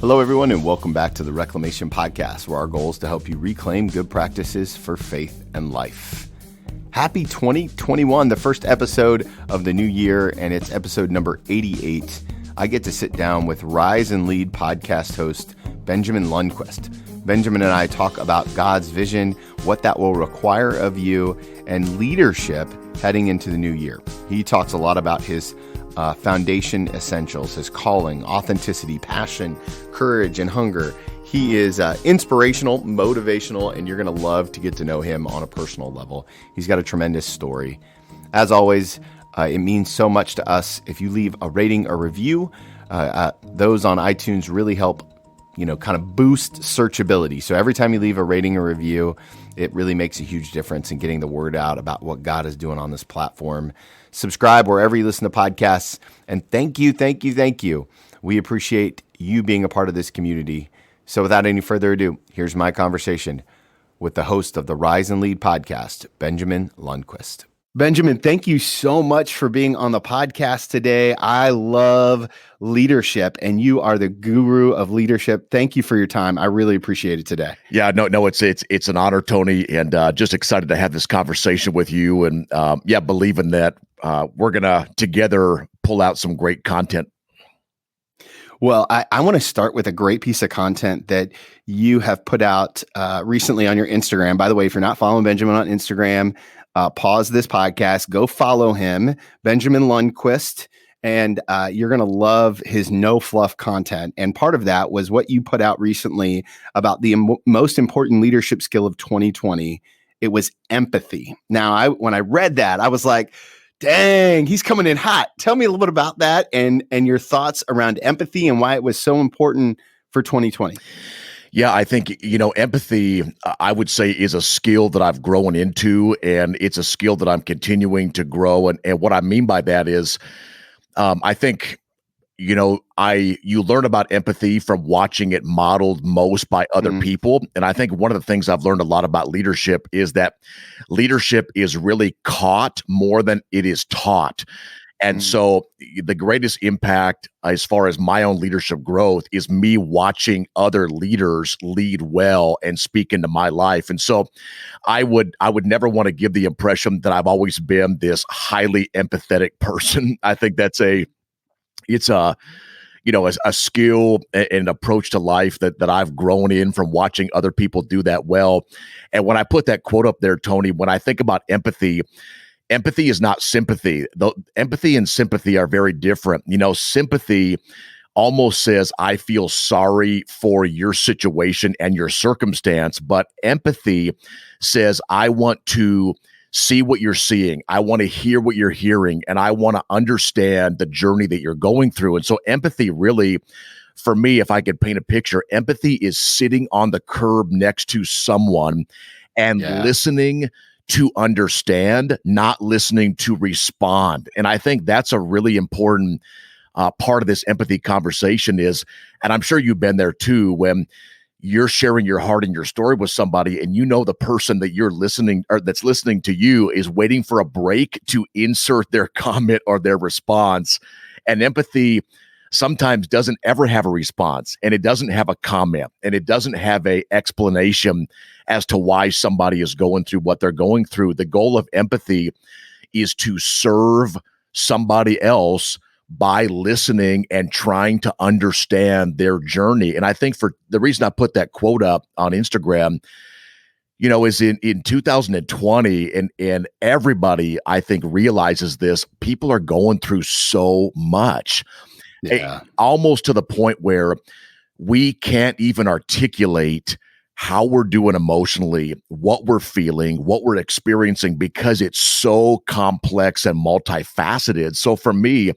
Hello, everyone, and welcome back to the Reclamation Podcast, where our goal is to help you reclaim good practices for faith and life. Happy 2021, the first episode of the new year, and it's episode number 88. I get to sit down with Rise and Lead podcast host Benjamin Lundquist. Benjamin and I talk about God's vision, what that will require of you, and leadership heading into the new year. He talks a lot about his foundation essentials, his calling, authenticity, passion, courage, and hunger. He is inspirational, motivational, and you're going to love to get to know him on a personal level. He's got a tremendous story. As always, it means so much to us if you leave a rating or review. Those on iTunes really help, kind of boost searchability. So every time you leave a rating or review, it really makes a huge difference in getting the word out about what God is doing on this platform. Subscribe wherever you listen to podcasts. And thank you. We appreciate you being a part of this community. So without any further ado, here's my conversation with the host of the Rise and Lead podcast, Benjamin Lundquist. Benjamin, thank you so much for being on the podcast today. I love leadership, and you are the guru of leadership. Thank you for your time. I really appreciate it today. Yeah, no, it's an honor, Tony, and just excited to have this conversation with you, and believing that we're gonna together pull out some great content. Well, I want to start with a great piece of content that you have put out recently on your Instagram. By the way, if you're not following Benjamin on Instagram, pause this podcast, go follow him, Benjamin Lundquist, and you're going to love his no fluff content. And part of that was what you put out recently about the most important leadership skill of 2020. It was empathy. Now, when I read that, I was like, dang, he's coming in hot. Tell me a little bit about that and your thoughts around empathy and why it was so important for 2020. Yeah, I think, empathy, I would say, is a skill that I've grown into, and it's a skill that I'm continuing to grow. And what I mean by that is, I think, you learn about empathy from watching it modeled most by other people. And I think one of the things I've learned a lot about leadership is that leadership is really caught more than it is taught. And so the greatest impact as far as my own leadership growth is me watching other leaders lead well and speak into my life. And so I would never want to give the impression that I've always been this highly empathetic person. I think it's a skill and approach to life that I've grown in from watching other people do that well. And when I put that quote up there, Tony, when I think about empathy is not sympathy. Though empathy and sympathy are very different. Sympathy almost says, I feel sorry for your situation and your circumstance, but empathy says, I want to see what you're seeing. I want to hear what you're hearing, and I want to understand the journey that you're going through. And so empathy really, for me, if I could paint a picture, empathy is sitting on the curb next to someone and listening to understand, not listening to respond. And I think that's a really important part of this empathy conversation is, and I'm sure you've been there too, when you're sharing your heart and your story with somebody, and the person that you're listening or that's listening to you is waiting for a break to insert their comment or their response. And empathy sometimes doesn't ever have a response, and it doesn't have a comment, and it doesn't have a explanation as to why somebody is going through what they're going through. The goal of empathy is to serve somebody else by listening and trying to understand their journey. And I think for the reason I put that quote up on Instagram, is in 2020, and everybody, I think, realizes this, people are going through so much. Almost to the point where we can't even articulate how we're doing emotionally, what we're feeling, what we're experiencing, because it's so complex and multifaceted. So for me,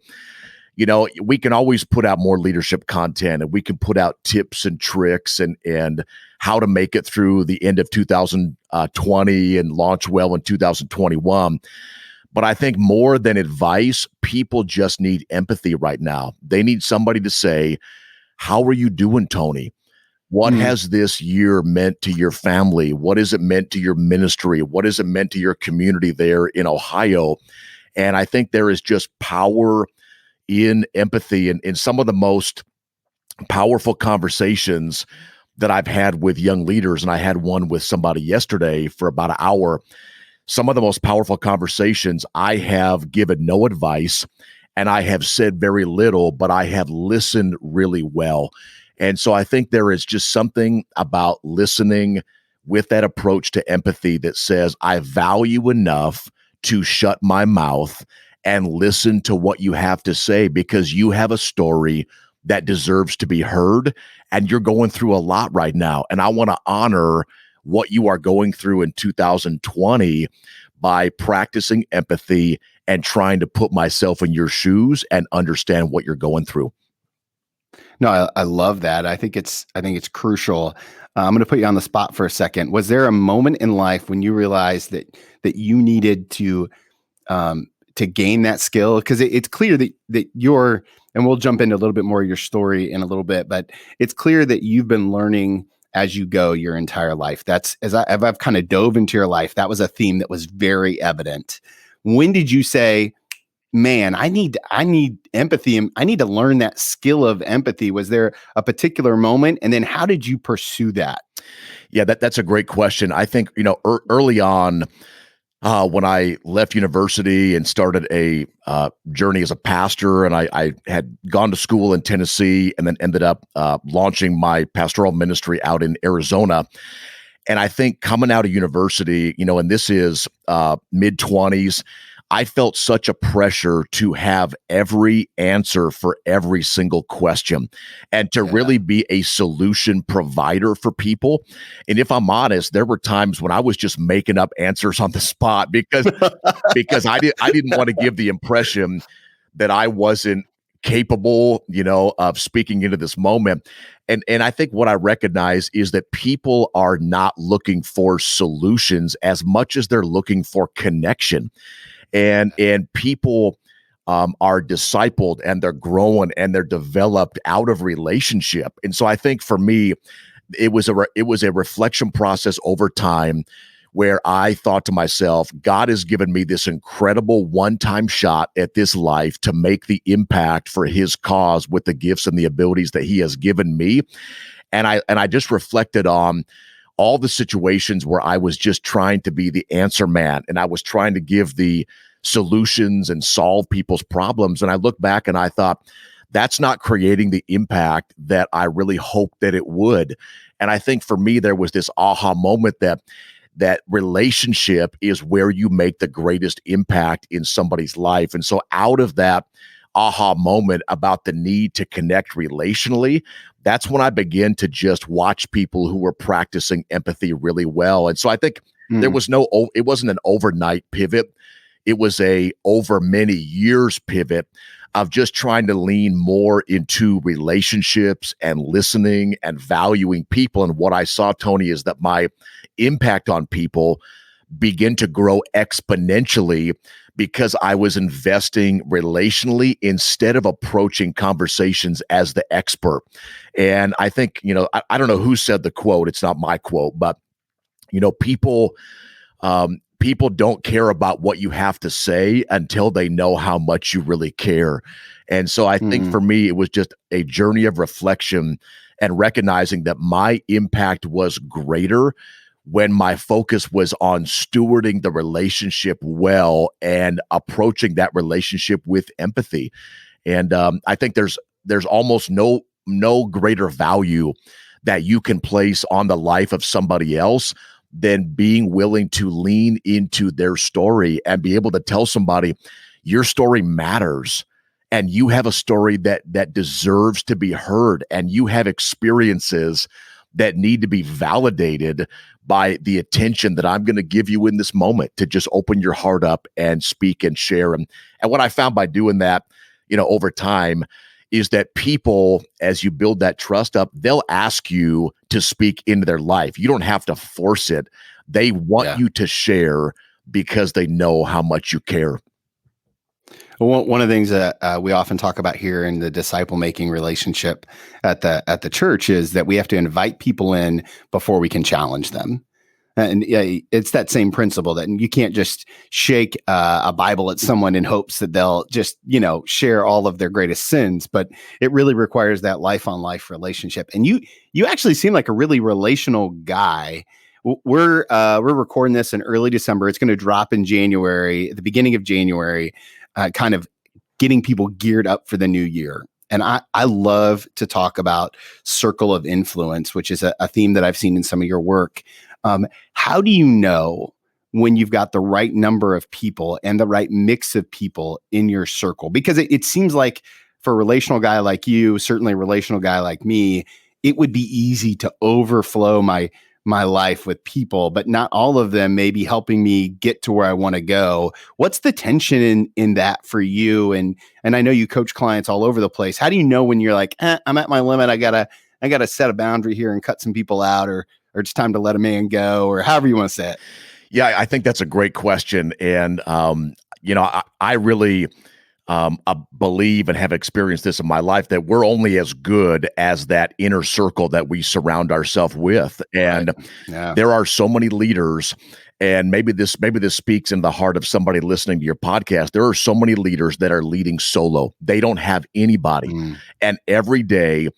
we can always put out more leadership content, and we can put out tips and tricks and how to make it through the end of 2020 and launch well in 2021. But I think more than advice, people just need empathy right now. They need somebody to say, how are you doing, Tony? What has this year meant to your family? What has it meant to your ministry? What has it meant to your community there in Ohio? And I think there is just power in empathy. And some of the most powerful conversations that I've had with young leaders, and I had one with somebody yesterday for about an hour. Some of the most powerful conversations, I have given no advice and I have said very little, but I have listened really well. And so I think there is just something about listening with that approach to empathy that says, I value enough to shut my mouth and listen to what you have to say, because you have a story that deserves to be heard, and you're going through a lot right now. And I want to honor what you are going through in 2020 by practicing empathy and trying to put myself in your shoes and understand what you're going through. No, I love that. I think it's crucial. I'm going to put you on the spot for a second. Was there a moment in life when you realized that you needed to gain that skill? Because it's clear that you're, and we'll jump into a little bit more of your story in a little bit, but it's clear that you've been learning as you go your entire life. That's as I've kind of dove into your life. That was a theme that was very evident. When did you say, man, I need empathy, and I need to learn that skill of empathy? Was there a particular moment? And then how did you pursue that? Yeah, that's a great question. I think, early on, when I left university and started a journey as a pastor, and I had gone to school in Tennessee and then ended up launching my pastoral ministry out in Arizona. And I think coming out of university, and this is mid-20s, I felt such a pressure to have every answer for every single question and to really be a solution provider for people. And if I'm honest, there were times when I was just making up answers on the spot because I didn't want to give the impression that I wasn't capable, of speaking into this moment. And I think what I recognize is that people are not looking for solutions as much as they're looking for connection. And people are discipled, and they're growing, and they're developed out of relationship. And so I think for me, it was a reflection process over time where I thought to myself, God has given me this incredible one-time shot at this life to make the impact for his cause with the gifts and the abilities that he has given me. And I just reflected on all the situations where I was just trying to be the answer man, and I was trying to give the solutions and solve people's problems. And I look back and I thought, that's not creating the impact that I really hoped that it would. And I think for me, there was this aha moment that relationship is where you make the greatest impact in somebody's life. And so out of that aha moment about the need to connect relationally, that's when I began to just watch people who were practicing empathy really well. And so I think it wasn't an overnight pivot. It was a over many years pivot of just trying to lean more into relationships and listening and valuing people. And what I saw, Tony, is that my impact on people begin to grow exponentially because I was investing relationally instead of approaching conversations as the expert. And I think, I don't know who said the quote, it's not my quote, but, people don't care about what you have to say until they know how much you really care. And so I think for me, it was just a journey of reflection and recognizing that my impact was greater when my focus was on stewarding the relationship well and approaching that relationship with empathy. And I think there's almost no greater value that you can place on the life of somebody else than being willing to lean into their story and be able to tell somebody your story matters. And you have a story that deserves to be heard, and you have experiences that need to be validated by the attention that I'm going to give you in this moment to just open your heart up and speak and share. And what I found by doing that, over time, is that people, as you build that trust up, they'll ask you to speak into their life. You don't have to force it. They want you to share because they know how much you care. One of the things that we often talk about here in the disciple-making relationship at the church is that we have to invite people in before we can challenge them. And yeah, it's that same principle that you can't just shake a Bible at someone in hopes that they'll just, share all of their greatest sins, but it really requires that life on life relationship. And you actually seem like a really relational guy. We're recording this in early December. It's going to drop in January, at the beginning of January, kind of getting people geared up for the new year. And I love to talk about circle of influence, which is a theme that I've seen in some of your work. How do you know when you've got the right number of people and the right mix of people in your circle? Because it seems like for a relational guy like you, certainly a relational guy like me, it would be easy to overflow my life with people, but not all of them may be helping me get to where I want to go. What's the tension in that for you? And I know you coach clients all over the place. How do you know when you're like, I'm at my limit, I gotta set a boundary here and cut some people out, or it's time to let a man go, or however you want to say it? Yeah, I think that's a great question. And, I really believe and have experienced this in my life, that we're only as good as that inner circle that we surround ourselves with. And Right. Yeah. there are so many leaders, and maybe this speaks in the heart of somebody listening to your podcast. There are so many leaders that are leading solo. They don't have anybody. And every day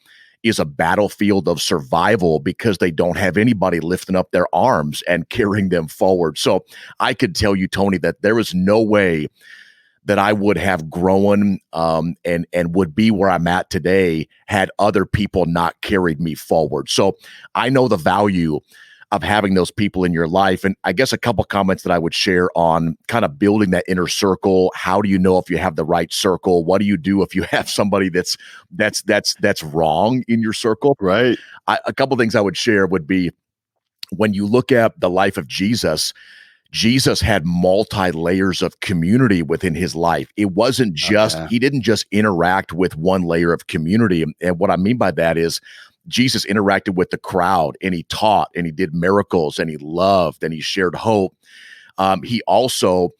is a battlefield of survival because they don't have anybody lifting up their arms and carrying them forward. So I could tell you, Tony, that there is no way that I would have grown and would be where I'm at today had other people not carried me forward. So I know the value of having those people in your life. And I guess a couple comments that I would share on kind of building that inner circle. How do you know if you have the right circle? What do you do if you have somebody that's wrong in your circle? Right. A couple things I would share would be, when you look at the life of Jesus had multi-layers of community within his life. It wasn't just, he didn't just interact with one layer of community. And what I mean by that is, Jesus interacted with the crowd, and he taught, and he did miracles, and he loved, and he shared hope. He also,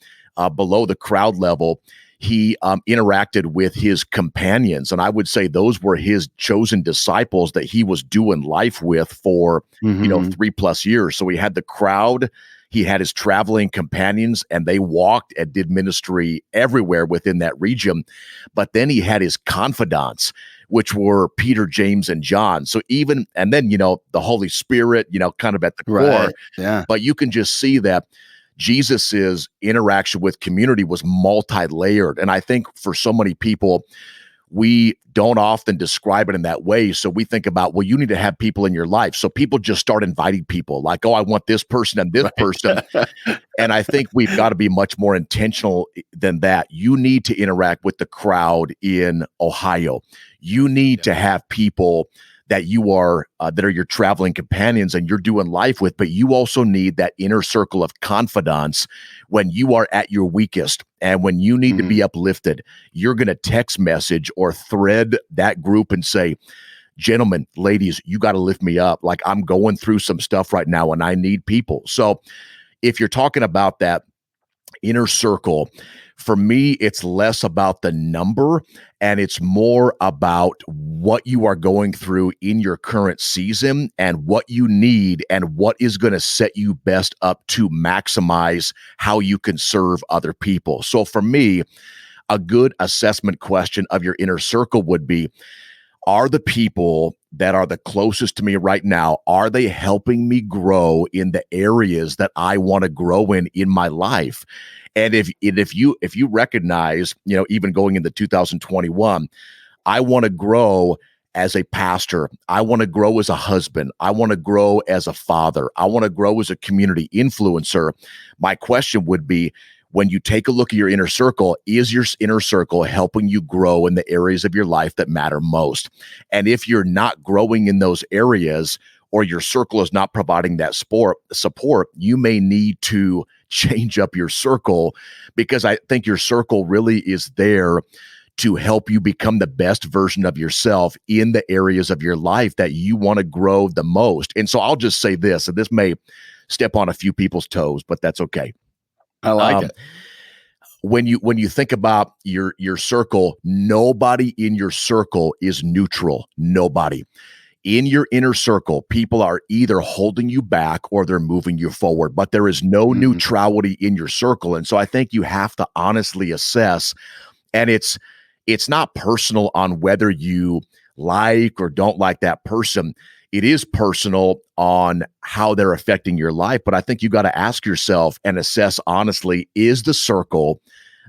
below the crowd level, he interacted with his companions. And I would say those were his chosen disciples that he was doing life with for, 3+ years. So he had the crowd, he had his traveling companions, and they walked and did ministry everywhere within that region. But then he had his confidants, which were Peter, James, and John. So and then, the Holy Spirit, kind of at the core. Right. Yeah. But you can just see that Jesus's interaction with community was multi-layered. And I think for so many people, we don't often describe it in that way. So we think about, well, you need to have people in your life. So people just start inviting people like, oh, I want this person and this person. And I think we've got to be much more intentional than that. You need to interact with the crowd in Ohio. You need to have people that you are that are your traveling companions and you're doing life with, but you also need that inner circle of confidants when you are at your weakest and when you need to be uplifted. You're going to text message or thread that group and say, gentlemen, ladies, you got to lift me up. Like, I'm going through some stuff right now and I need people. So if you're talking about that inner circle, for me, it's less about the number and it's more about what you are going through in your current season and what you need and what is going to set you best up to maximize how you can serve other people. So for me, a good assessment question of your inner circle would be, are the people that are the closest to me right now, are they helping me grow in the areas that I want to grow in my life? And if you recognize, even going into 2021, I want to grow as a pastor, I want to grow as a husband, I want to grow as a father, I want to grow as a community influencer. My question would be, when you take a look at your inner circle, is your inner circle helping you grow in the areas of your life that matter most? And if you're not growing in those areas, or your circle is not providing that support, you may need to change up your circle, because I think your circle really is there to help you become the best version of yourself in the areas of your life that you want to grow the most. And so I'll just say this, and this may step on a few people's toes, but that's okay. I like it. When you think about your circle, nobody in your circle is neutral. Nobody. In your inner circle, people are either holding you back or they're moving you forward, but there is no neutrality in your circle. And so I think you have to honestly assess, and it's not personal on whether you like or don't like that person. It is personal on how they're affecting your life. But I think you got to ask yourself and assess honestly, is the circle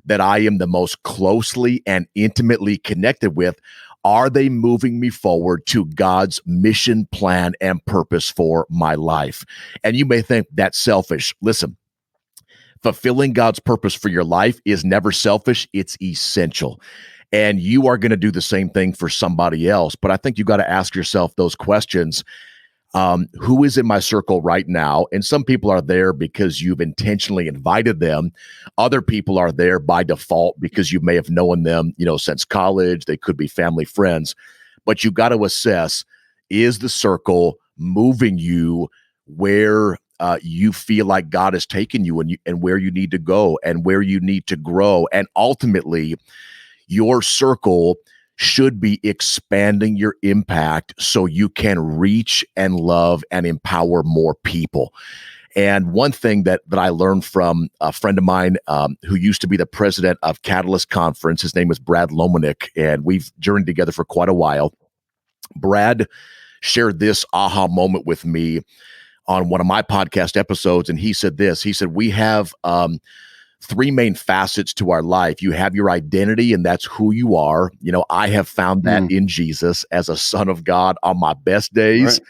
that I am the most closely and intimately connected with, are they moving me forward to God's mission, plan, and purpose for my life? And you may think that's selfish. Listen, fulfilling God's purpose for your life is never selfish. It's essential. And you are going to do the same thing for somebody else. But I think you got to ask yourself those questions. Who is in my circle right now? And some people are there because you've intentionally invited them. Other people are there by default because you may have known them, since college. They could be family, friends. But you got to assess, is the circle moving you where you feel like God has taken you, and where you need to go and where you need to grow? And ultimately, your circle should be expanding your impact so you can reach and love and empower more people. And one thing that I learned from a friend of mine who used to be the president of Catalyst Conference, his name is Brad Lomenick, and we've journeyed together for quite a while. Brad shared this aha moment with me on one of my podcast episodes, and he said this. He said, we have three main facets to our life. You have your identity, and that's who you are. I have found that in Jesus as a son of God on my best days,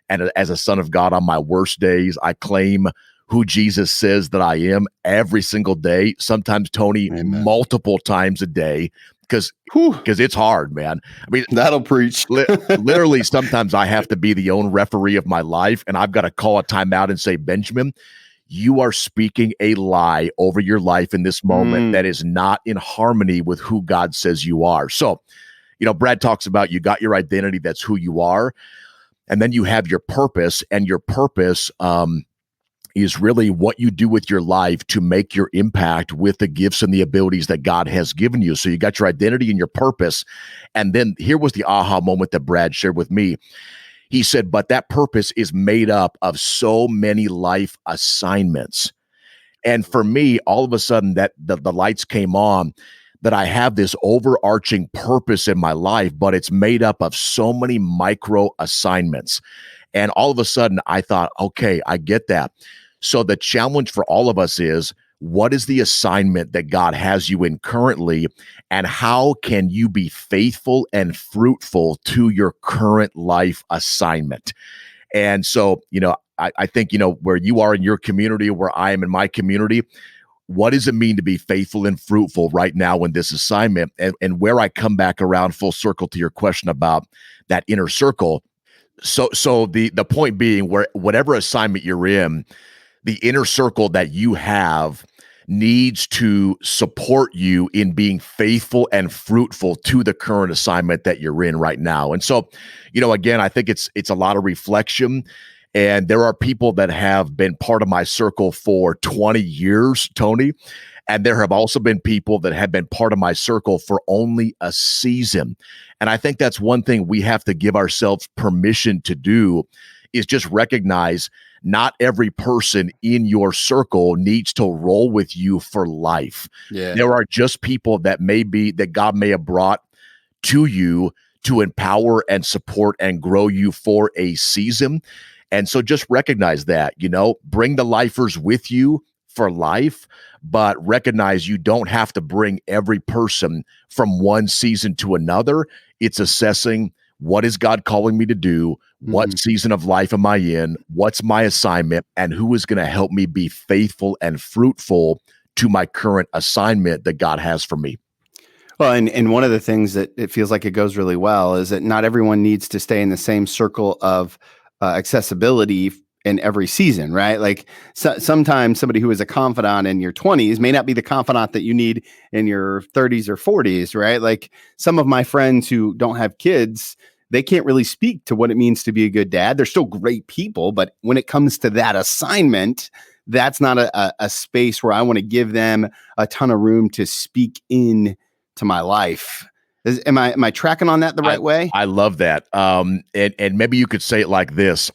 and as a son of God on my worst days. I claim who Jesus says that I am every single day, sometimes, Tony, multiple times a day, because it's hard, man. I mean, that'll preach. Literally, sometimes I have to be the own referee of my life, and I've got to call a timeout and say, Benjamin, you are speaking a lie over your life in this moment that is not in harmony with who God says you are. So, Brad talks about you got your identity, that's who you are. And then you have your purpose, and your purpose is really what you do with your life to make your impact with the gifts and the abilities that God has given you. So you got your identity and your purpose. And then here was the aha moment that Brad shared with me. He said, but that purpose is made up of so many life assignments. And for me, all of a sudden that the lights came on, that I have this overarching purpose in my life, but it's made up of so many micro assignments. And all of a sudden I thought, okay, I get that. So the challenge for all of us is, what is the assignment that God has you in currently, and how can you be faithful and fruitful to your current life assignment? And so, I think, where you are in your community, where I am in my community, what does it mean to be faithful and fruitful right now in this assignment? And where I come back around full circle to your question about that inner circle. So the point being, where whatever assignment you're in, the inner circle that you have needs to support you in being faithful and fruitful to the current assignment that you're in right now. And so, again, I think it's a lot of reflection. And there are people that have been part of my circle for 20 years, Tony. And there have also been people that have been part of my circle for only a season. And I think that's one thing we have to give ourselves permission to do, is just recognize not every person in your circle needs to roll with you for life. Yeah. There are just people that God may have brought to you to empower and support and grow you for a season. And so just recognize that, bring the lifers with you for life, but recognize you don't have to bring every person from one season to another. It's assessing, what is God calling me to do? What season of life am I in? What's my assignment? And who is going to help me be faithful and fruitful to my current assignment that God has for me? Well, and one of the things that it feels like it goes really well is that not everyone needs to stay in the same circle of accessibility in every season, right? Like sometimes somebody who is a confidant in your 20s may not be the confidant that you need in your 30s or 40s, right? Like some of my friends who don't have kids, they can't really speak to what it means to be a good dad. They're still great people, but when it comes to that assignment, that's not a space where I want to give them a ton of room to speak in to my life. Am I tracking on that the right way? I love that. And maybe you could say it like this.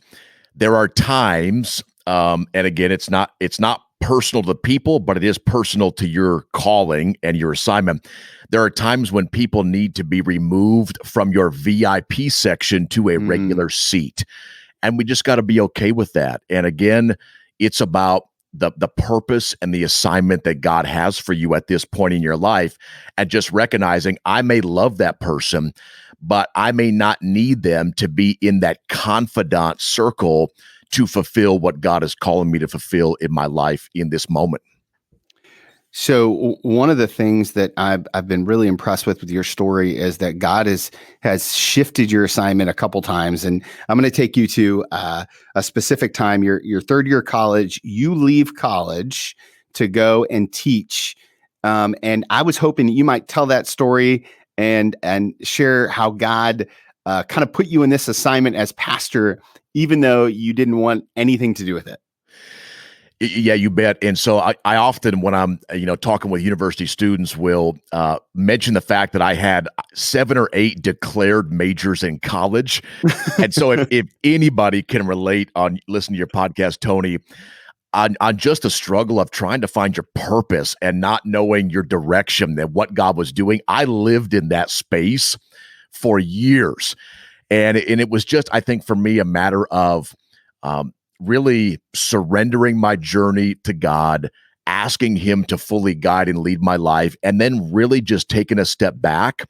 There are times, and again, it's not personal to people, but it is personal to your calling and your assignment. There are times when people need to be removed from your VIP section to a regular seat. And we just got to be okay with that. And again, it's about the purpose and the assignment that God has for you at this point in your life, and just recognizing I may love that person, but I may not need them to be in that confidant circle to fulfill what God is calling me to fulfill in my life in this moment. So one of the things that I've been really impressed with your story is that God has shifted your assignment a couple times, and I'm going to take you to a specific time. Your third year of college, you leave college to go and teach, and I was hoping that you might tell that story and share how God kind of put you in this assignment as pastor, even though you didn't want anything to do with it. Yeah, you bet. And so I often, when I'm, talking with university students, will mention the fact that I had 7 or 8 declared majors in college. And so if anybody can relate on listen to your podcast, Tony, on just the struggle of trying to find your purpose and not knowing your direction and what God was doing, I lived in that space for years. And it was just, I think for me, a matter of really surrendering my journey to God, asking him to fully guide and lead my life, and then really just taking a step back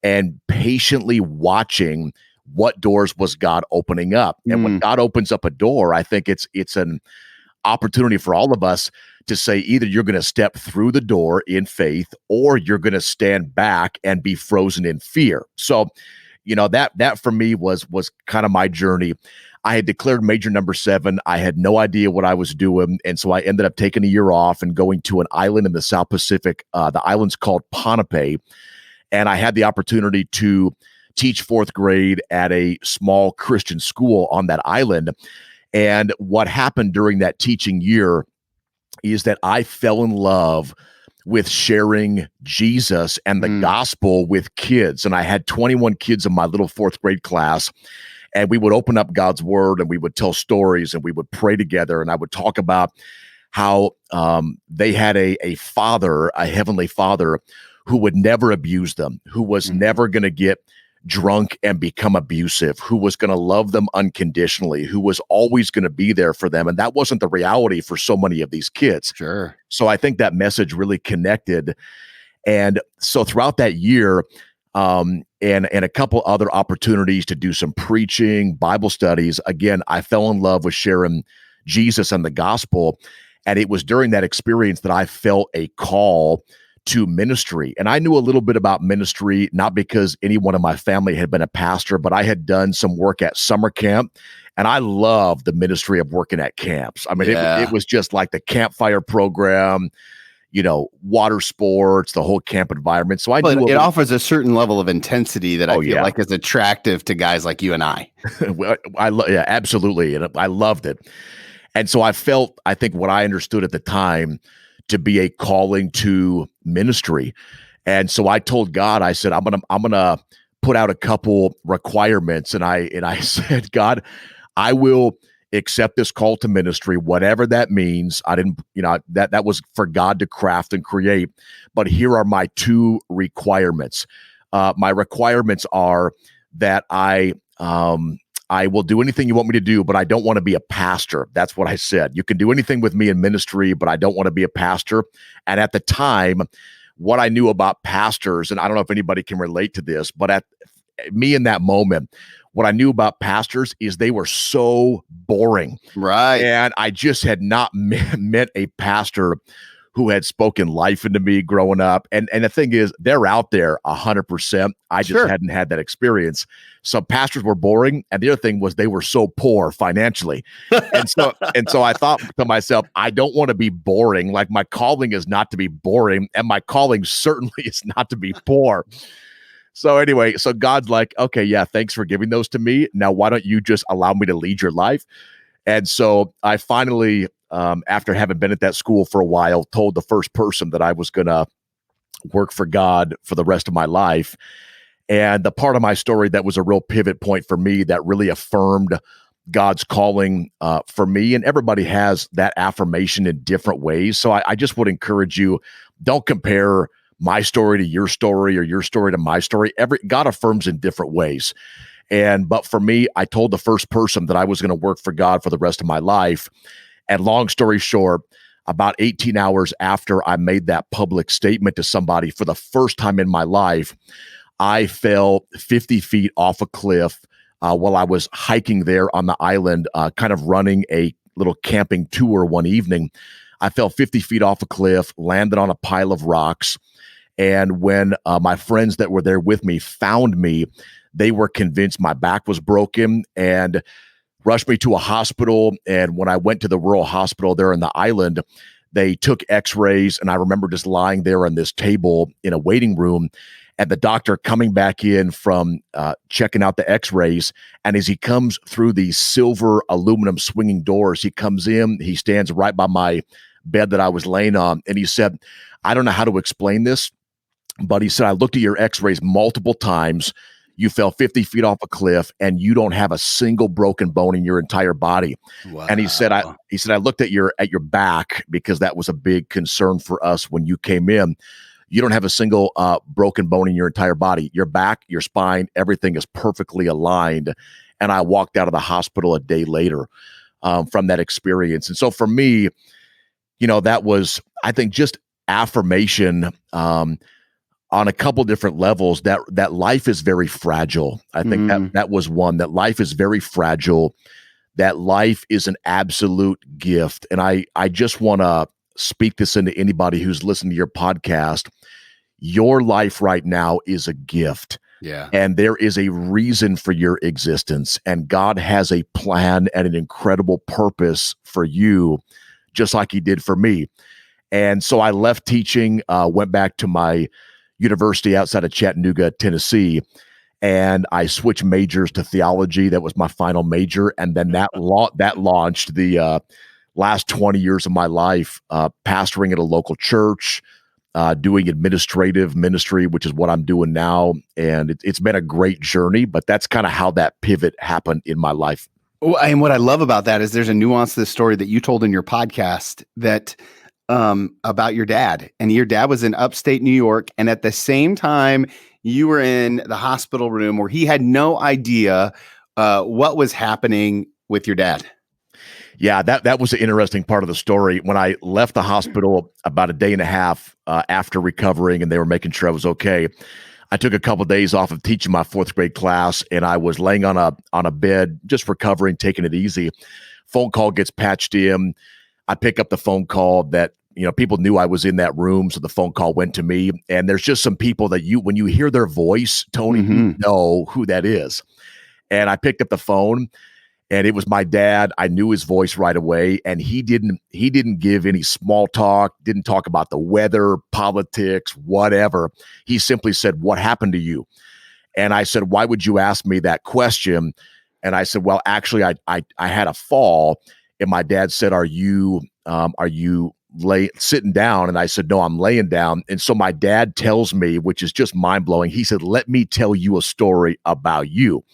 and patiently watching what doors was God opening up. And when God opens up a door, I think it's an opportunity for all of us to say either you're going to step through the door in faith or you're going to stand back and be frozen in fear. So, that for me was kind of my journey. I had declared major number 7. I had no idea what I was doing. And so I ended up taking a year off and going to an island in the South Pacific. The island's called Ponape. And I had the opportunity to teach 4th grade at a small Christian school on that island. And what happened during that teaching year is that I fell in love with sharing Jesus and the gospel with kids. And I had 21 kids in my little 4th grade class. And we would open up God's word and we would tell stories and we would pray together. And I would talk about how they had a father, a heavenly father, who would never abuse them, who was never going to get drunk and become abusive, who was going to love them unconditionally, who was always going to be there for them. And that wasn't the reality for so many of these kids. Sure. So I think that message really connected. And so throughout that year, and a couple other opportunities to do some preaching, Bible studies. Again, I fell in love with sharing Jesus and the gospel. And it was during that experience that I felt a call to ministry. And I knew a little bit about ministry, not because anyone in my family had been a pastor, but I had done some work at summer camp. And I loved the ministry of working at camps. I mean, it was just like the campfire program, water sports, the whole camp environment. So it offers a certain level of intensity that I feel like is attractive to guys like you and I. Well, absolutely. And I loved it. And so I think what I understood at the time to be a calling to ministry. And so I told God, I said, I'm going to put out a couple requirements. And I said, God, I will accept this call to ministry, whatever that means. I didn't, that was for God to craft and create. But here are my 2 requirements. My requirements are that I will do anything you want me to do, but I don't want to be a pastor. That's what I said. You can do anything with me in ministry, but I don't want to be a pastor. And at the time, what I knew about pastors, and I don't know if anybody can relate to this, but at me in that moment, what I knew about pastors is they were so boring. Right. And I just had not met a pastor who had spoken life into me growing up. And the thing is, they're out there 100%. I just hadn't had that experience. So pastors were boring. And the other thing was they were so poor financially. And so I thought to myself, I don't want to be boring. Like my calling is not to be boring. And my calling certainly is not to be poor. So anyway, so God's like, okay, yeah, thanks for giving those to me. Now, why don't you just allow me to lead your life? And so I finally, after having been at that school for a while, told the first person that I was going to work for God for the rest of my life. And the part of my story that was a real pivot point for me that really affirmed God's calling for me, and everybody has that affirmation in different ways. So I just would encourage you, don't compare my story to your story or your story to my story. God affirms in different ways. But for me, I told the first person that I was going to work for God for the rest of my life. And long story short, about 18 hours after I made that public statement to somebody for the first time in my life, I fell 50 feet off a cliff while I was hiking there on the island, kind of running a little camping tour one evening. I fell 50 feet off a cliff, landed on a pile of rocks. And when my friends that were there with me found me, they were convinced my back was broken and rushed me to a hospital. And when I went to the rural hospital there on the island, they took x-rays. And I remember just lying there on this table in a waiting room, and the doctor coming back in from checking out the x-rays. And as he comes through these silver aluminum swinging doors, he comes in, he stands right by my bed that I was laying on. And he said, I don't know how to explain this, but he said, I looked at your x-rays multiple times. You fell 50 feet off a cliff and you don't have a single broken bone in your entire body. Wow. And he said, I looked at your back because that was a big concern for us when you came in. You don't have a single broken bone in your entire body. Your back, your spine, everything is perfectly aligned. And I walked out of the hospital a day later from that experience. And so for me, that was, I think, just affirmation on a couple different levels that life is very fragile. I think that was one, that life is very fragile, that life is an absolute gift. And I just want to speak this into anybody who's listening to your podcast. Your life right now is a gift. Yeah. And there is a reason for your existence. And God has a plan and an incredible purpose for you, just like he did for me. And so I left teaching, went back to my university outside of Chattanooga, Tennessee, and I switched majors to theology. That was my final major. And then that launched the last 20 years of my life, pastoring at a local church, doing administrative ministry, which is what I'm doing now. And it's been a great journey, but that's kind of how that pivot happened in my life. And what I love about that is there's a nuance to the story that you told in your podcast that about your dad. And your dad was in upstate New York. And at the same time, you were in the hospital room where he had no idea what was happening with your dad. Yeah, that was the interesting part of the story. When I left the hospital about a day and a half after recovering, and they were making sure I was okay, I took a couple of days off of teaching my fourth grade class, and I was laying on a bed, just recovering, taking it easy. Phone call gets patched in. I pick up the phone call that, people knew I was in that room, so the phone call went to me. And there's just some people that when you hear their voice, Tony, you know who that is. And I picked up the phone, and it was my dad. I knew his voice right away, and he didn't give any small talk, didn't talk about the weather, politics, whatever. He simply said, "What happened to you?" And I said, "Why would you ask me that question?" And I said, "Well, actually, I had a fall." And my dad said, "Are you sitting down?" And I said, "No, I'm laying down." And so my dad tells me, which is just mind blowing. He said, "Let me tell you a story about you."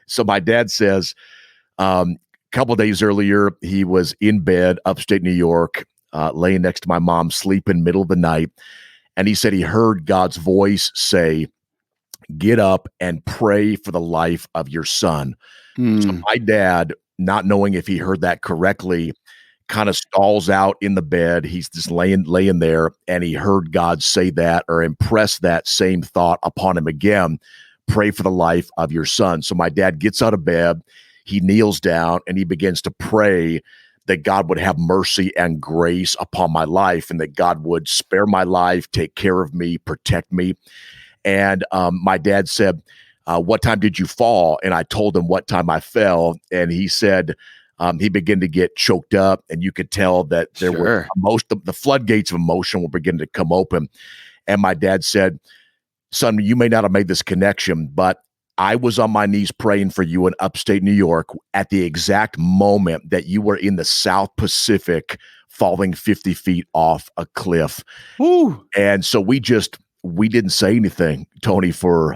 So my dad says, a couple of days earlier, he was in bed, upstate New York, laying next to my mom, sleeping middle of the night. And he said he heard God's voice say, "Get up and pray for the life of your son." So my dad, not knowing if he heard that correctly, kind of stalls out in the bed. He's just laying there, and he heard God say that, or impress that same thought upon him again. Pray for the life of your son. So my dad gets out of bed, he kneels down, and he begins to pray that God would have mercy and grace upon my life, and that God would spare my life, take care of me, protect me. And my dad said, "What time did you fall?" And I told him what time I fell. And he said, he began to get choked up, and you could tell that there were the floodgates of emotion were beginning to come open. And my dad said, "Son, you may not have made this connection, but I was on my knees praying for you in upstate New York at the exact moment that you were in the South Pacific falling 50 feet off a cliff." Woo. And so we didn't say anything, Tony, for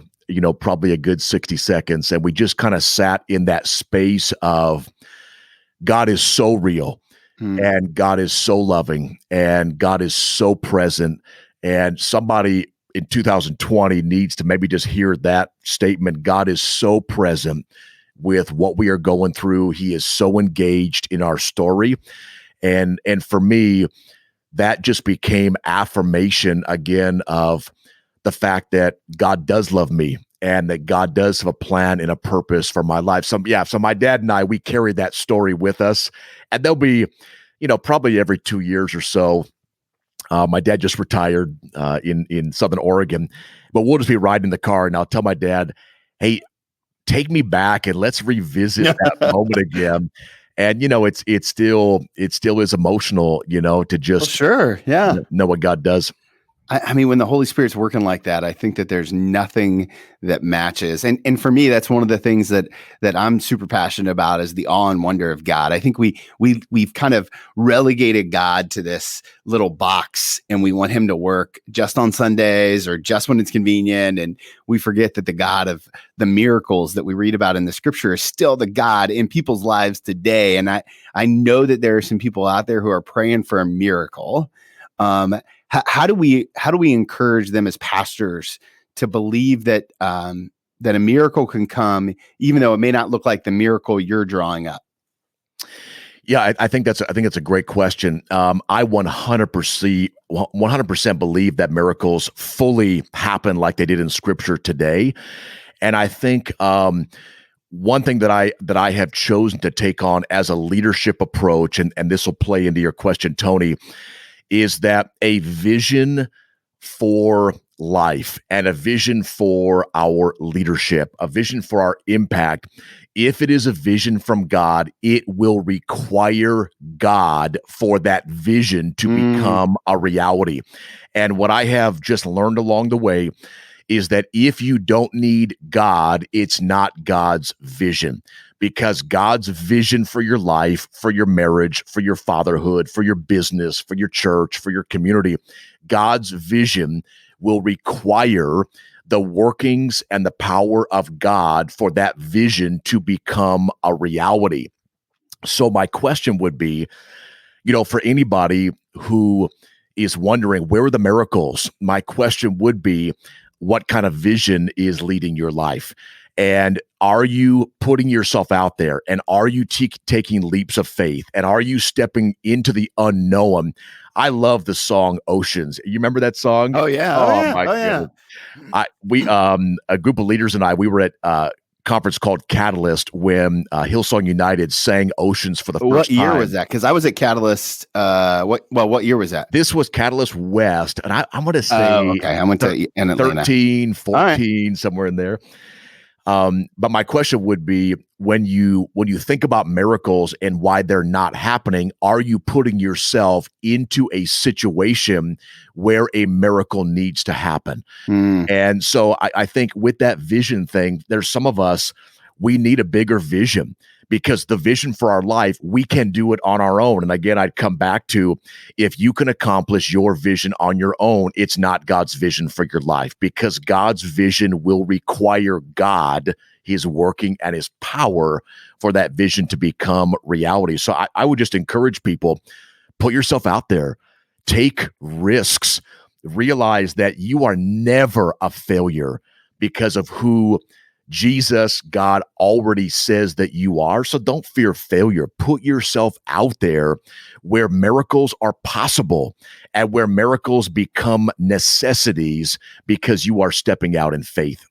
probably a good 60 seconds. And we just kind of sat in that space of God is so real and God is so loving and God is so present. And somebody in 2020 needs to maybe just hear that statement. God is so present with what we are going through. He is so engaged in our story. And for me, that just became affirmation again of the fact that God does love me and that God does have a plan and a purpose for my life. So my dad and I, we carry that story with us, and there'll be, probably every 2 years or so. My dad just retired in Southern Oregon, but we'll just be riding in the car and I'll tell my dad, hey, take me back and let's revisit that moment again. And it still is emotional, to just sure. Yeah. know what God does. I mean, when the Holy Spirit's working like that, I think that there's nothing that matches. And for me, that's one of the things that I'm super passionate about is the awe and wonder of God. I think we've kind of relegated God to this little box, and we want him to work just on Sundays or just when it's convenient. And we forget that the God of the miracles that we read about in the scripture is still the God in people's lives today. And I know that there are some people out there who are praying for a miracle. How do we encourage them as pastors to believe that that a miracle can come, even though it may not look like the miracle you're drawing up? Yeah, I think that's a great question. I 100% believe that miracles fully happen like they did in Scripture today, and I think one thing that I have chosen to take on as a leadership approach, and this will play into your question, Tony, is that a vision for life and a vision for our leadership, a vision for our impact, if it is a vision from God, it will require God for that vision to become a reality. And what I have just learned along the way is that if you don't need God, it's not God's vision. Because God's vision for your life, for your marriage, for your fatherhood, for your business, for your church, for your community, God's vision will require the workings and the power of God for that vision to become a reality. So my question would be, for anybody who is wondering, where are the miracles? My question would be, what kind of vision is leading your life? And are you putting yourself out there? And are you taking leaps of faith? And are you stepping into the unknown? I love the song Oceans. You remember that song? Oh yeah. My goodness. A group of leaders and I, we were at a conference called Catalyst when Hillsong United sang Oceans for the first time. What year was that? Because I was at Catalyst. What year was that? This was Catalyst West. And I'm going to say okay. I went to in Atlanta. 13, 14, somewhere in there. But my question would be, when you think about miracles and why they're not happening, are you putting yourself into a situation where a miracle needs to happen? And so I think with that vision thing, there's some of us, we need a bigger vision, because the vision for our life, we can do it on our own. And again, I'd come back to, if you can accomplish your vision on your own, it's not God's vision for your life, because God's vision will require God, his working and his power for that vision to become reality. So I would just encourage people, put yourself out there, take risks, realize that you are never a failure because of who Jesus, God, already says that you are. So don't fear failure. Put yourself out there where miracles are possible and where miracles become necessities because you are stepping out in faith.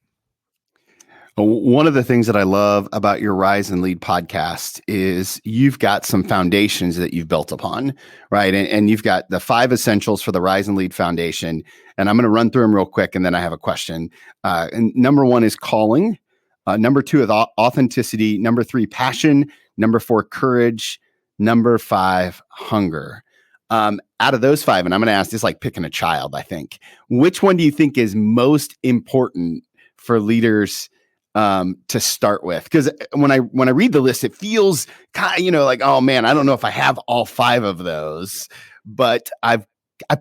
One of the things that I love about your Rise and Lead podcast is you've got some foundations that you've built upon, right? And you've got the 5 essentials for the Rise and Lead Foundation. And I'm going to run through them real quick, and then I have a question. And number 1 is calling. Number 2 is authenticity. Number 3, passion. Number 4, courage. Number 5, hunger. Out of those 5, and I'm going to ask this like picking a child, I think. Which one do you think is most important for leaders to start with? Because when I read the list, it feels kind of, like, oh man, I don't know if I have all 5 of those, but I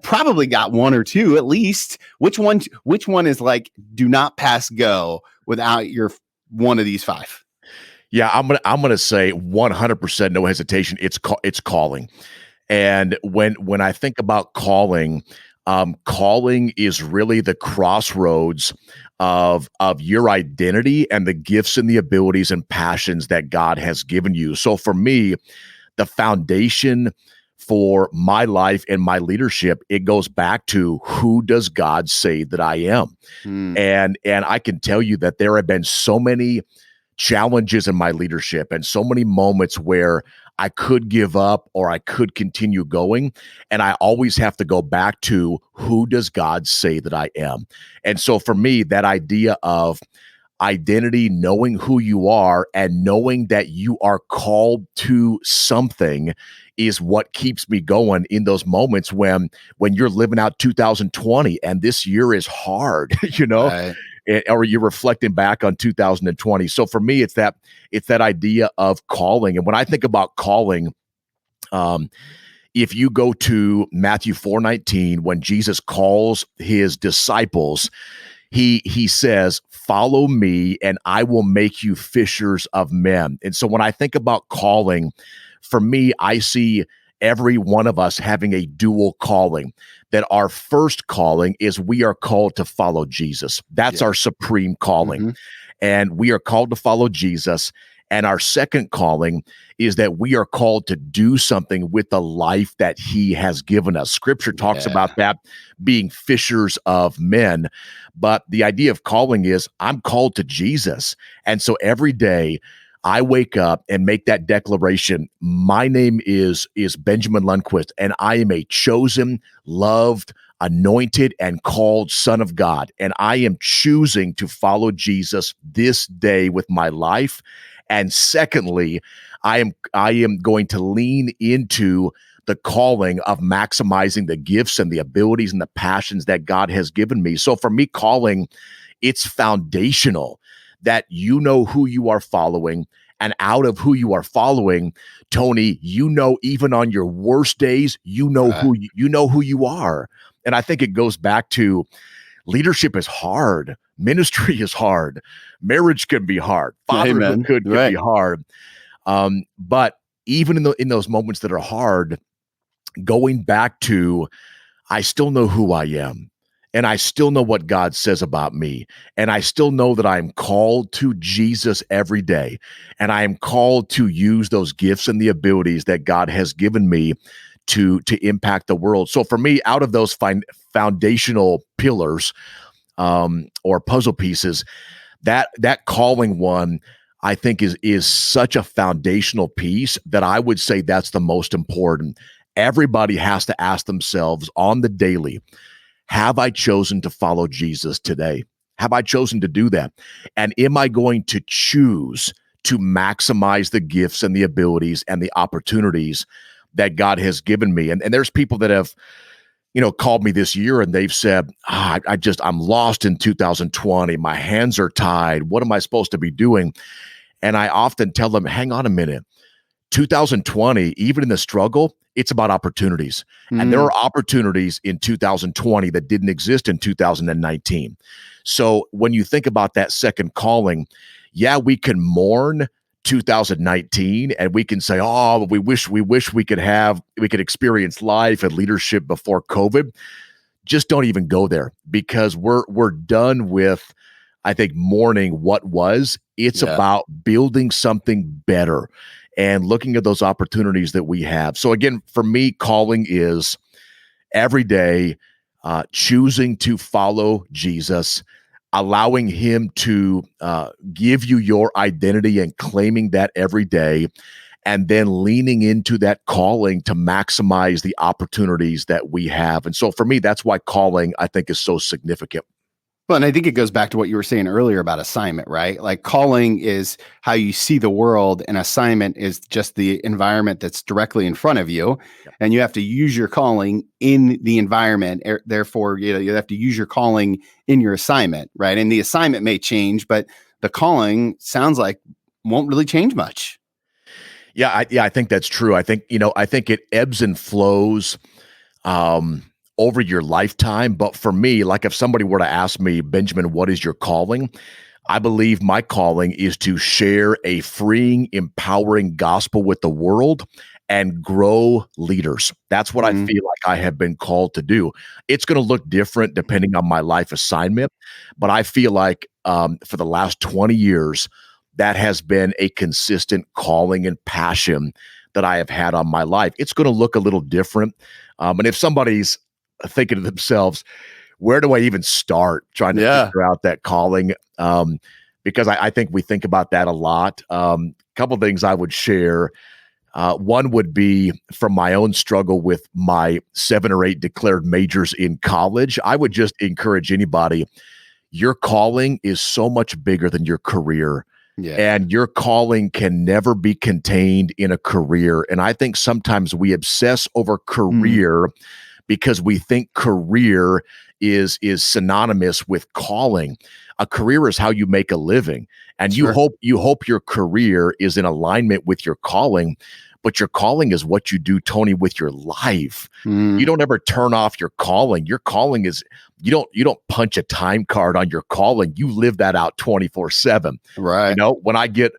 probably got 1 or 2 at least. Which one is like, do not pass go without your one of these five? Yeah, I'm gonna say 100% no hesitation. It's calling. And when I think about calling, calling is really the crossroads of your identity and the gifts and the abilities and passions that God has given you. So for me, the foundation for my life and my leadership, it goes back to, who does God say that I am? Hmm. And I can tell you that there have been so many challenges in my leadership and so many moments where I could give up or I could continue going. And I always have to go back to, who does God say that I am? And so for me, that idea of identity, knowing who you are and knowing that you are called to something, is what keeps me going in those moments when you're living out 2020 and this year is hard, Right. or you're reflecting back on 2020. So for me, it's that idea of calling. And when I think about calling, if you go to Matthew 4:19, when Jesus calls his disciples, he says, "Follow me and I will make you fishers of men." And so when I think about calling, for me, I see every one of us having a dual calling. That our first calling is, we are called to follow Jesus. That's Yeah. our supreme calling. Mm-hmm. And we are called to follow Jesus. And our second calling is that we are called to do something with the life that he has given us. Scripture talks Yeah. about that being fishers of men. But the idea of calling is, I'm called to Jesus. And so every day I wake up and make that declaration. My name is Benjamin Lundquist, and I am a chosen, loved, anointed, and called son of God. And I am choosing to follow Jesus this day with my life. And secondly, I am going to lean into the calling of maximizing the gifts and the abilities and the passions that God has given me. So for me, calling, it's foundational that you know who you are following. And out of who you are following, Tony, even on your worst days, you know who you are. And I think it goes back to, leadership is hard. Ministry is hard. Marriage can be hard. Fatherhood Amen. can Right. be hard. But even in those moments that are hard, going back to, I still know who I am. And I still know what God says about me. And I still know that I'm called to Jesus every day. And I am called to use those gifts and the abilities that God has given me to impact the world. So for me, out of those foundational pillars, or puzzle pieces, that calling one, I think is such a foundational piece that I would say that's the most important. Everybody has to ask themselves on the daily, have I chosen to follow Jesus today? Have I chosen to do that? And am I going to choose to maximize the gifts and the abilities and the opportunities that God has given me? And there's people that have, called me this year and they've said, I'm lost in 2020. My hands are tied. What am I supposed to be doing? And I often tell them, hang on a minute. 2020, even in the struggle, it's about opportunities. And there are opportunities in 2020 that didn't exist in 2019. So when you think about that second calling, yeah, we can mourn 2019 and we can say, oh, we wish we could experience life and leadership before COVID. Just don't even go there, because we're done with, I think, mourning what was. It's about building something better and looking at those opportunities that we have. So again, for me, calling is every day choosing to follow Jesus, allowing him to give you your identity and claiming that every day, and then leaning into that calling to maximize the opportunities that we have. And so for me, that's why calling, I think, is so significant. Well, and I think it goes back to what you were saying earlier about assignment, right? Like, calling is how you see the world, and assignment is just the environment that's directly in front of you. Yep. And you have to use your calling in the environment. Therefore, you have to use your calling in your assignment, right? And the assignment may change, but the calling sounds like won't really change much. Yeah, I think that's true. I think it ebbs and flows over your lifetime. But for me, like, if somebody were to ask me, Benjamin, what is your calling? I believe my calling is to share a freeing, empowering gospel with the world and grow leaders. That's what I feel like I have been called to do. It's going to look different depending on my life assignment, but I feel like for the last 20 years, that has been a consistent calling and passion that I have had on my life. It's going to look a little different. And if somebody's thinking to themselves, where do I even start trying to figure out that calling? Because I think we think about that a lot. Couple things I would share. One would be from my own struggle with my 7 or 8 declared majors in college. I would just encourage anybody, your calling is so much bigger than your career. Yeah. And your calling can never be contained in a career. And I think sometimes we obsess over career because we think career is synonymous with calling. A career is how you make a living. And you hope your career is in alignment with your calling, but your calling is what you do, Tony, with your life. You don't ever turn off your calling. Your calling is, you don't punch a time card on your calling. You live that out 24/7. Right. You know, when I get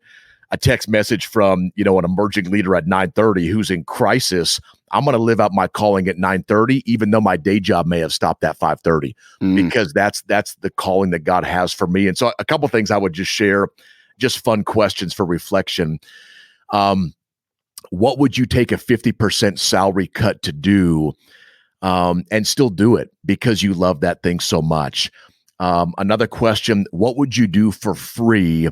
a text message from, an emerging leader at 9:30 who's in crisis, I'm going to live out my calling at 9:30, even though my day job may have stopped at 5:30, because that's the calling that God has for me. And so a couple of things I would just share, just fun questions for reflection. What would you take a 50% salary cut to do and still do it because you love that thing so much? Another question, what would you do for free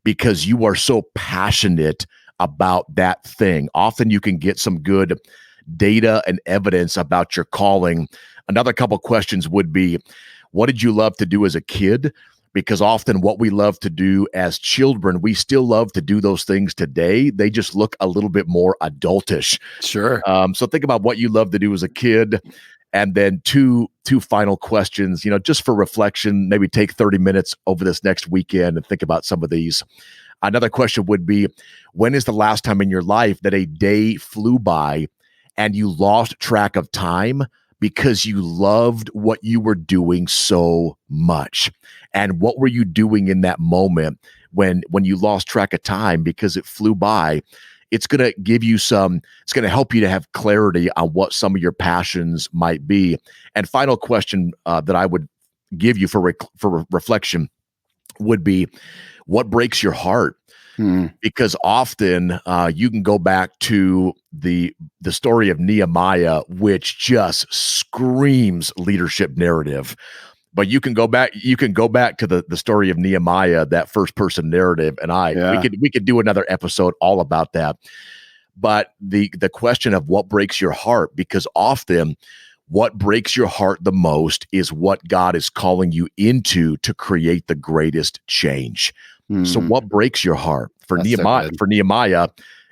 because you are so passionate about that thing? Often you can get some good data and evidence about your calling. Another couple questions would be, what did you love to do as a kid? Because often what we love to do as children, we still love to do those things today. They just look a little bit more adultish. Sure. So think about what you love to do as a kid. And then two final questions, just for reflection, maybe take 30 minutes over this next weekend and think about some of these. Another question would be, when is the last time in your life that a day flew by and you lost track of time because you loved what you were doing so much? And what were you doing in that moment when you lost track of time because it flew by? It's going to give you it's going to help you to have clarity on what some of your passions might be. And final question that I would give you for reflection would be, what breaks your heart? Because often you can go back to the story of Nehemiah, which just screams leadership narrative. But you can go back to the story of Nehemiah, that first person narrative, and we could do another episode all about that. But the question of what breaks your heart, because often what breaks your heart the most is what God is calling you into to create the greatest change. So what breaks your heart? For Nehemiah,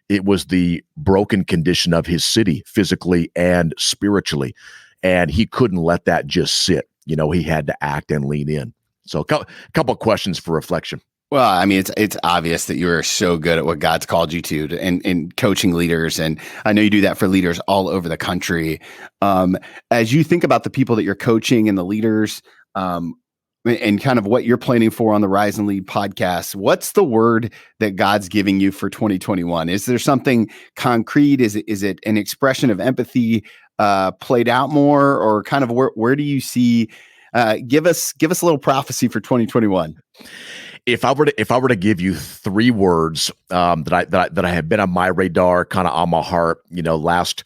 it was the broken condition of his city, physically and spiritually. And he couldn't let that just sit. He had to act and lean in. So a couple of questions for reflection. Well, I mean, it's obvious that you're so good at what God's called you to and coaching leaders. And I know you do that for leaders all over the country. As you think about the people that you're coaching and the leaders, and kind of what you're planning for on the Rise and Lead podcast, what's the word that God's giving you for 2021? Is there something concrete? Is it an expression of empathy played out more, or kind of where do you see? Give us a little prophecy for 2021. If I were to give you 3 words that I have been on my radar, kind of on my heart, last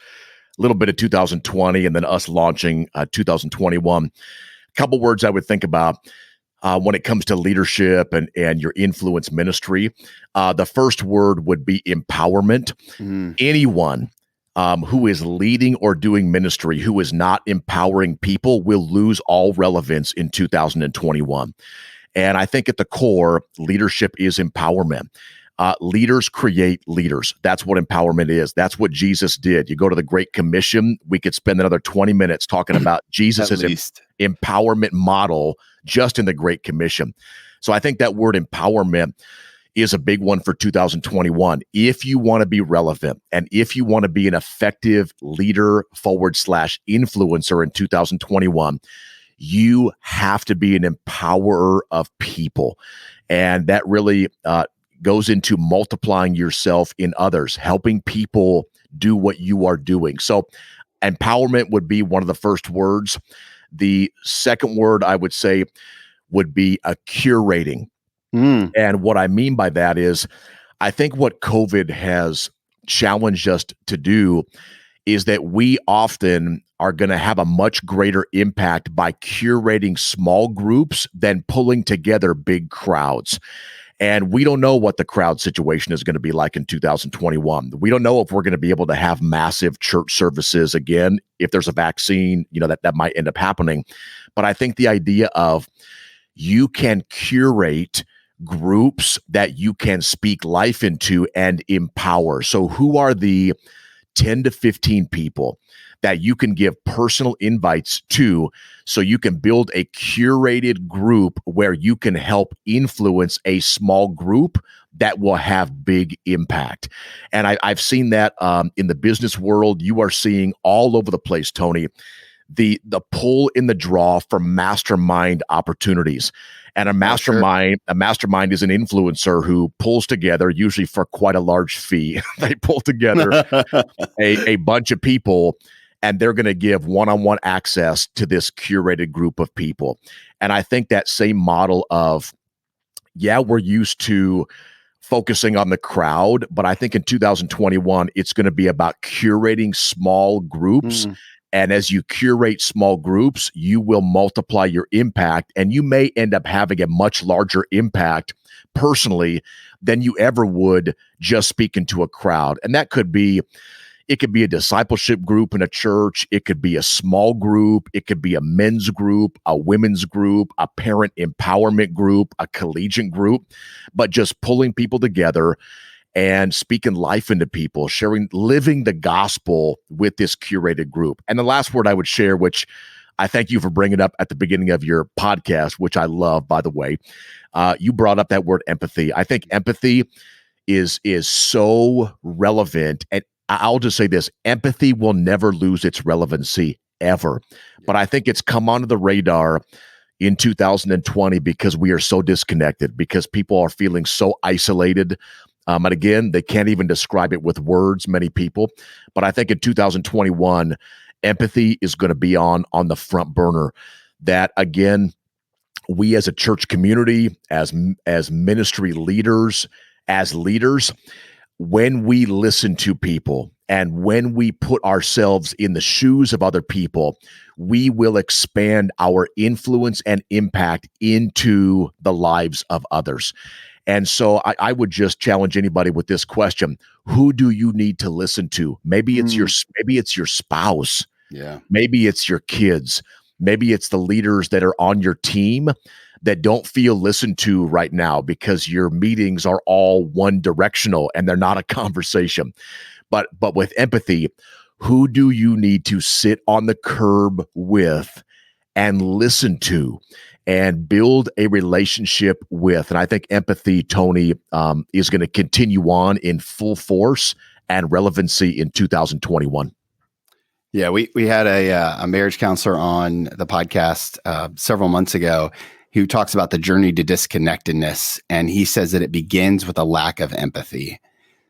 little bit of 2020, and then us launching 2021. Couple words I would think about when it comes to leadership and your influence ministry. The first word would be empowerment. Anyone who is leading or doing ministry who is not empowering people will lose all relevance in 2021. And I think at the core, leadership is empowerment. Leaders create leaders. That's what empowerment is. That's what Jesus did. You go to the Great Commission, we could spend another 20 minutes talking about Jesus' empowerment model just in the Great Commission. So I think that word empowerment is a big one for 2021. If you want to be relevant and if you want to be an effective leader / influencer in 2021, you have to be an empowerer of people. And that really goes into multiplying yourself in others, helping people do what you are doing. So empowerment would be one of the first words. The second word I would say would be a curating. And what I mean by that is, I think what COVID has challenged us to do is that we often are going to have a much greater impact by curating small groups than pulling together big crowds. And we don't know what the crowd situation is going to be like in 2021. We don't know if we're going to be able to have massive church services again. If there's a vaccine, that might end up happening. But I think the idea of you can curate groups that you can speak life into and empower. So who are the 10 to 15 people that you can give personal invites to, so you can build a curated group where you can help influence a small group that will have big impact? And I've seen that in the business world. You are seeing all over the place, Tony, the pull in the draw for mastermind opportunities. And a mastermind is an influencer who pulls together, usually for quite a large fee. They pull together a bunch of people, and they're going to give one-on-one access to this curated group of people. And I think that same model of, we're used to focusing on the crowd, but I think in 2021, it's going to be about curating small groups. And as you curate small groups, you will multiply your impact, and you may end up having a much larger impact personally than you ever would just speaking to a crowd. And that could be, it could be a discipleship group in a church. It could be a small group. It could be a men's group, a women's group, a parent empowerment group, a collegiate group, but just pulling people together and speaking life into people, living the gospel with this curated group. And the last word I would share, which I thank you for bringing up at the beginning of your podcast, which I love, by the way, you brought up that word empathy. I think empathy is so relevant. And I'll just say this: empathy will never lose its relevancy, ever. But I think it's come onto the radar in 2020 because we are so disconnected, because people are feeling so isolated. And again, they can't even describe it with words, many people. But I think in 2021, empathy is going to be on the front burner. That, again, we as a church community, as ministry leaders, as leaders, when we listen to people and when we put ourselves in the shoes of other people, we will expand our influence and impact into the lives of others. And so I would just challenge anybody with this question: who do you need to listen to? Maybe it's your spouse. Yeah. Maybe it's your kids. Maybe it's the leaders that are on your team that don't feel listened to right now because your meetings are all one directional and they're not a conversation. But with empathy, who do you need to sit on the curb with and listen to and build a relationship with? And I think empathy, Tony, is going to continue on in full force and relevancy in 2021. Yeah, we had a marriage counselor on the podcast several months ago who talks about the journey to disconnectedness. And he says that it begins with a lack of empathy,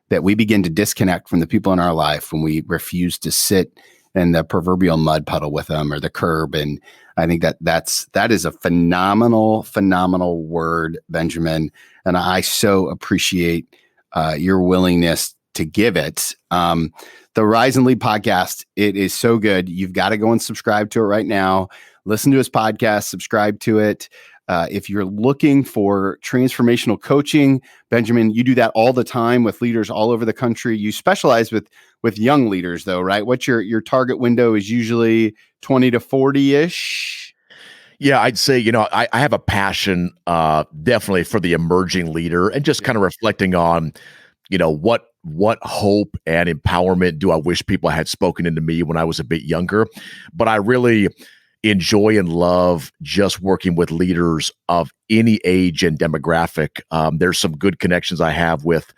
that we begin to disconnect from the people in our life when we refuse to sit in the proverbial mud puddle with them or the curb. And I think that is a phenomenal word, Benjamin. And I so appreciate your willingness to give it. The Rise and Lead podcast, it is so good. You've got to go and subscribe to it right now. Listen to his podcast, subscribe to it. If you're looking for transformational coaching, Benjamin, you do that all the time with leaders all over the country. You specialize with young leaders, though, right? What's your target window is usually 20 to 40-ish? Yeah, I'd say, I have a passion definitely for the emerging leader, and just kind of reflecting on, what hope and empowerment do I wish people had spoken into me when I was a bit younger. But I really enjoy and love just working with leaders of any age and demographic. There's some good connections I have with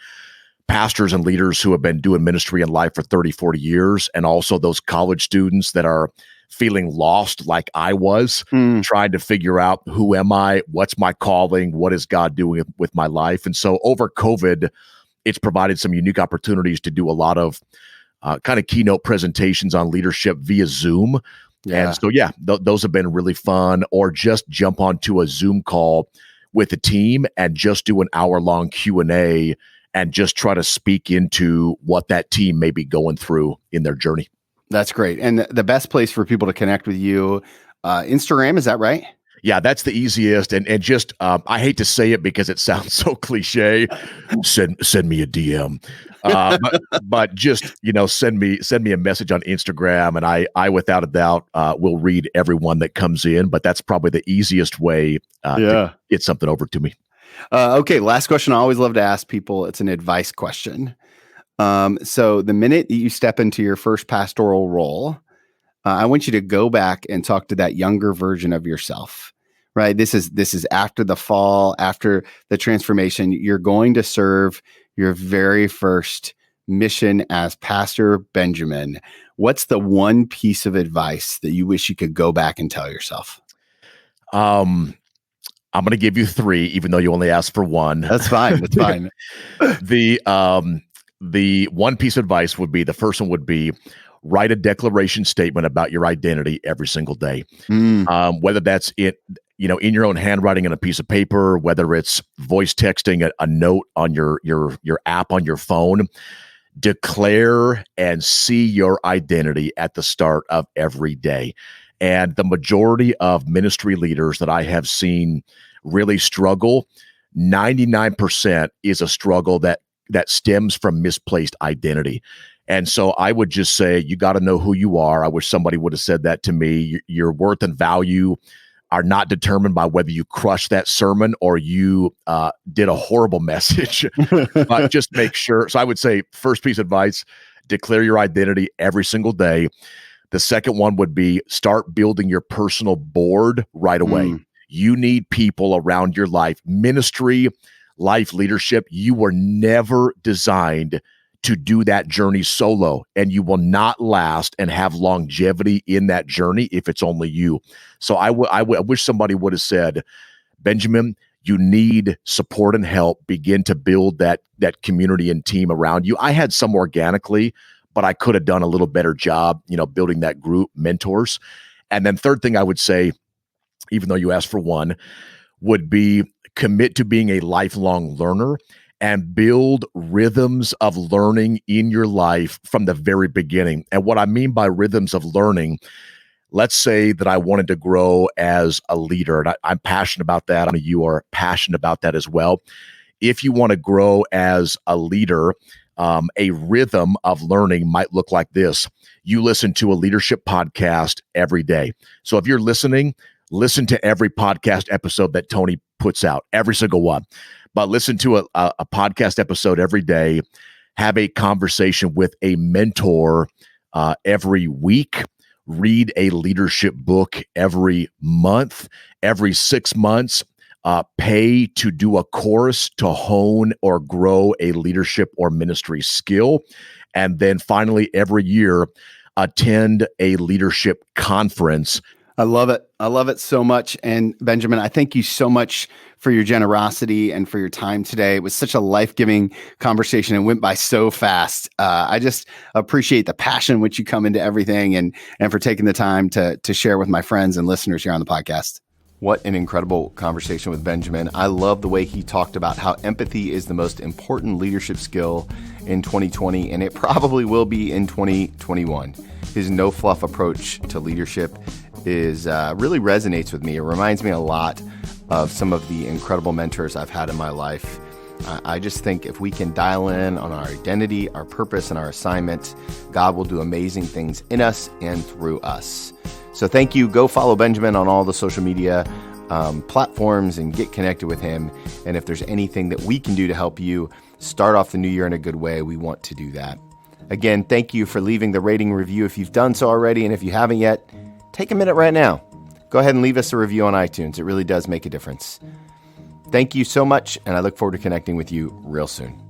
pastors and leaders who have been doing ministry in life for 30, 40 years, and also those college students that are feeling lost like I was, trying to figure out who am I, what's my calling, what is God doing with my life. And so over COVID, it's provided some unique opportunities to do a lot of kind of keynote presentations on leadership via Zoom. Yeah. And so, those have been really fun. Or just jump onto a Zoom call with the team and just do an hour-long Q&A and just try to speak into what that team may be going through in their journey. That's great. And the best place for people to connect with you, Instagram, is that right? Yeah, that's the easiest. And just, I hate to say it because it sounds so cliche. Send me a DM. But just, send me a message on Instagram, and I without a doubt will read everyone that comes in. But that's probably the easiest way to get something over to me. Okay, last question I always love to ask people. It's an advice question. So the minute that you step into your first pastoral role, I want you to go back and talk to that younger version of yourself, right? This is after the fall, after the transformation. You're going to serve your very first mission as Pastor Benjamin. What's the one piece of advice that you wish you could go back and tell yourself? I'm going to give you 3, even though you only asked for 1. That's fine. That's fine. The one piece of advice would be, the first one would be, write a declaration statement about your identity every single day. Whether that's in your own handwriting on a piece of paper, whether it's voice texting a note on your app on your phone, declare and see your identity at the start of every day. And the majority of ministry leaders that I have seen really struggle, 99% is a struggle that stems from misplaced identity. And so I would just say, you got to know who you are. I wish somebody would have said that to me. Your worth and value are not determined by whether you crush that sermon or you did a horrible message. But just make sure. So I would say, first piece of advice, declare your identity every single day. The second one would be, start building your personal board right away. You need people around your life. Ministry, life leadership, you were never designed to do that journey solo, and you will not last and have longevity in that journey if it's only you. So I wish somebody would have said, Benjamin, you need support and help. Begin to build that community and team around you. I had some organically, but I could have done a little better job, building that group, mentors. And then third thing I would say, even though you asked for 1, would be commit to being a lifelong learner and build rhythms of learning in your life from the very beginning. And what I mean by rhythms of learning, let's say that I wanted to grow as a leader, and I'm passionate about that. I mean, you are passionate about that as well. If you want to grow as a leader, a rhythm of learning might look like this. You listen to a leadership podcast every day. So if you're listening, listen to every podcast episode that Tony puts out, every single one. But listen to a podcast episode every day. Have a conversation with a mentor every week. Read a leadership book every month. Every 6 months, pay to do a course to hone or grow a leadership or ministry skill. And then finally, every year, attend a leadership conference. I love it. I love it so much. And Benjamin, I thank you so much for your generosity and for your time today. It was such a life-giving conversation and went by so fast. I just appreciate the passion which you come into everything and for taking the time to share with my friends and listeners here on the podcast. What an incredible conversation with Benjamin. I love the way he talked about how empathy is the most important leadership skill in 2020, and it probably will be in 2021. His no-fluff approach to leadership is really resonates with me. It reminds me a lot of some of the incredible mentors I've had in my life. I just think if we can dial in on our identity, our purpose, and our assignment, God will do amazing things in us and through us. So thank you. Go follow Benjamin on all the social media platforms and get connected with him. And if there's anything that we can do to help you start off the new year in a good way, we want to do that. Again, thank you for leaving the rating review if you've done so already. And if you haven't yet, take a minute right now. Go ahead and leave us a review on iTunes. It really does make a difference. Thank you so much, and I look forward to connecting with you real soon.